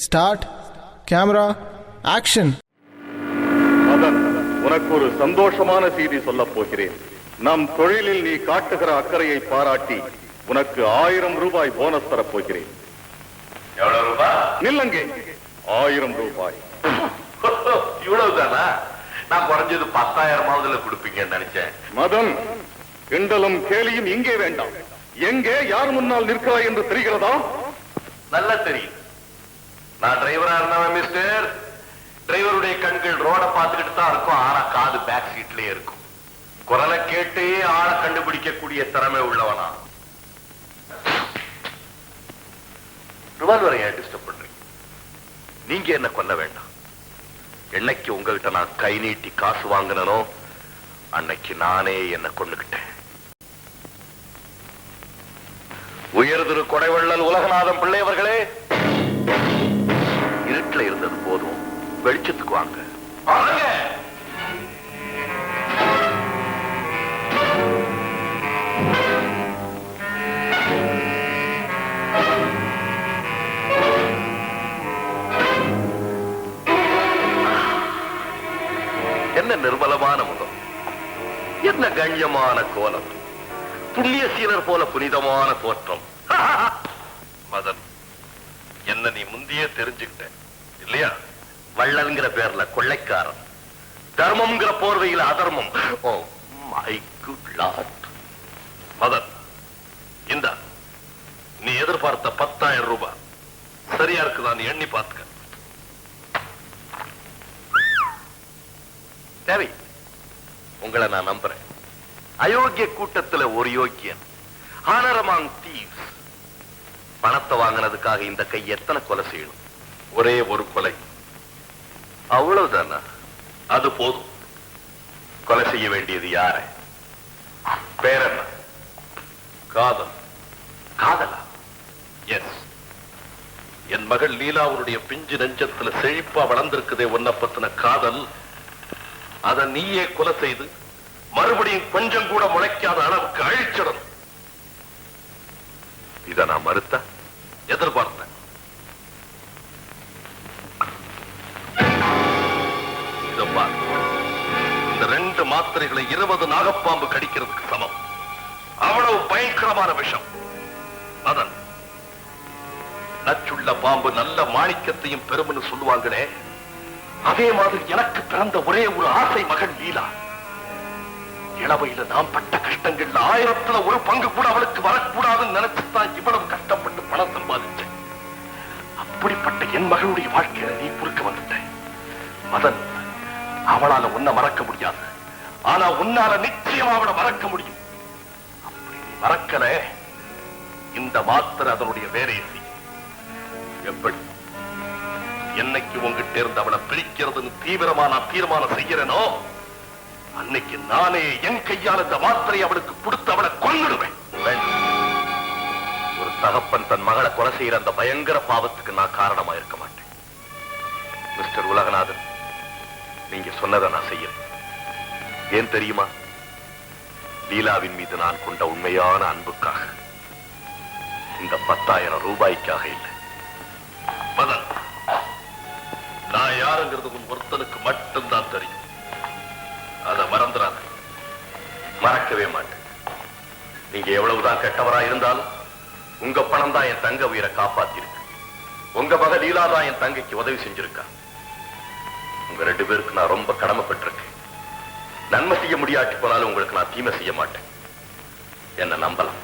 Start. Camera action. Madan, உனக்கு ஒரு சந்தோஷமான செய்தி சொல்லப் போகிறேன். நம் தொழிலில் நீ காட்டுகிற அக்கறையை பாராட்டி உனக்கு 1000 ரூபாய் போனஸ் தரப் போகிறேன். எவ்வளவு ரூபாய்? நில்லங்கே, 1000 ரூபாய். இவ்வளவுதானா? நான் குறைஞ்சது 10,000 கொடுப்பீங்கன்னு நினைச்சேன். மதன், கிண்டலும் கேலியும் இங்கே வேண்டாம். எங்கே யார் முன்னால் நிற்கிறாய் என்று தெரிகிறதா? நல்லா தெரியும். நான் டிரைவரா இருந்தவன் மிஸ்டர். டிரைவருடைய கண்கள் ரோட பார்த்துக்கிட்டு தான் இருக்கும், ஆனா காது பேக் சீட்லயே இருக்கும். குரலை கேட்டே ஆளை கண்டுபிடிக்கக்கூடிய திறமை உள்ளவனா. ரிவால்வரை ஏன் டிஸ்டர்ப் பண்றீங்க? நீங்க என்ன கொல்ல வேண்டாம். என்னைக்கு உங்ககிட்ட நான் கை நீட்டி காசு வாங்கினோ அன்னைக்கு நானே என்ன கொண்டுகிட்டேன். உயர்திரு கொடைவள்ளல் உலகநாதம் பிள்ளை அவர்களே, இருட்டுல இருந்தது போதும், வெளிச்சத்துக்கு வாங்க. என்ன நிர்மலமான முகம், என்ன கண்ணியமான கோலம், புண்ணிய சீலர் போல புனிதமான தோற்றம். மதன், என்ன நீ முந்தையே தெரிஞ்சுக்கிட்ட இல்லையா? வள்ளல்ங்கிற பேர்ல கொள்ளைக்காரன், தர்மம்ங்கிற போர்வையில் அதர்மம். Oh my good lord. Madan, இந்த நீ எதிர்பார்த்த 10,000 ரூபாய் சரியா இருக்குதான் எண்ணி பார்த்துக்க. தேவை, உங்களை நான் நம்புறேன். அயோக்கிய கூட்டத்துல ஒரு யோக்கியன். ஆனரமாங் தீவ்ஸ். பணத்தை வாங்கினதுக்காக இந்த கை எத்தனை கொலை செய்யணும்? ஒரே ஒரு கொலை, அவ்வளவுதானா? அது போதும். கொலை செய்ய வேண்டியது யார? பேர் என்ன? காதல். காதலா? எஸ். என் மகள் லீலாவுடைய பிஞ்சு நெஞ்சத்துல செழிப்பா வளர்ந்திருக்குதே உன்னை பத்தின காதல். அதை நீயே கொலை செய்து மறுபடியும் கொஞ்சம் கூட முளைக்காத அளவுக்கு அழிச்சிடணும். இதை நான் மறுத்த எதிர்பார்த்தேன். இந்த 2 மாத்திரைகளை 20 நாகப்பாம்பு கடிக்கிறதுக்கு சமம். அவ்வளவு பயங்கரமான விஷம். அதன் நச்சுள்ள பாம்பு நல்ல மாணிக்கத்தையும் பெரும்னு சொல்லுவாங்களே, அதே மாதிரி எனக்கு பிறந்த ஒரே ஒரு ஆசை மகன் லீலா. இளவையில நாம் பட்ட கஷ்டங்கள்ல 1000ல் 1 பங்கு கூட அவளுக்கு வரக்கூடாதுன்னு நினைச்சுதான் இவ்வளவு கஷ்டப்பட்டு பணம் சம்பாதிச்சேன். அப்படிப்பட்ட என் மகளுடைய வாழ்க்கையில நீ குறுக்க வந்துட்ட. மதன், அவளால உன்னை மறக்க முடியாது, ஆனா உன்னால நிச்சயமா அவளை மறக்க முடியும். அப்படி நீ மறக்கல, இந்த மாத்திரை அதனுடைய வேலையை செய். எப்படி? என்னைக்கு உங்ககிட்ட இருந்து அவளை பிரிக்கிறதுன்னு தீவிரமா நான் தீர்மானம் செய்யறேனோ அன்னைக்கு நானே என் கையால் இந்த மாத்திரை அவளுக்கு கொடுத்து அவளை கொன்னுடுவேன். ஒரு தகப்பன் தன் மகளை கொலை செய்யற அந்த பயங்கர பாவத்துக்கு நான் காரணமா இருக்க மாட்டேன். மிஸ்டர் உலகநாதன், நீங்க சொன்னதை நான் செய்யறேன். ஏன் தெரியுமா? லீலாவின் மீது நான் கொண்ட உண்மையான அன்புக்காக, இந்த 10,000 ரூபாய்க்காக இல்லை. மதன், நான் யாருங்கிறது உன் ஒருத்தனுக்கு மட்டும்தான் தெரியும். அதை மறந்துடாத. மறக்கவே மாட்டேன். நீங்க எவ்வளவுதான் கெட்டவரா இருந்தாலும் உங்க பணம் தான் என் தங்க உயிரை காப்பாத்திருக்கு. உங்க மக லீலா தான் என் தங்கைக்கு உதவி செஞ்சிருக்கா. உங்க 2 பேருக்கு நான் ரொம்ப கடமைப்பட்டிருக்கேன். நன்மை செய்ய முடியாட்டி போனாலும் உங்களுக்கு நான் தீமை செய்ய மாட்டேன். என்ன நம்பலாம்.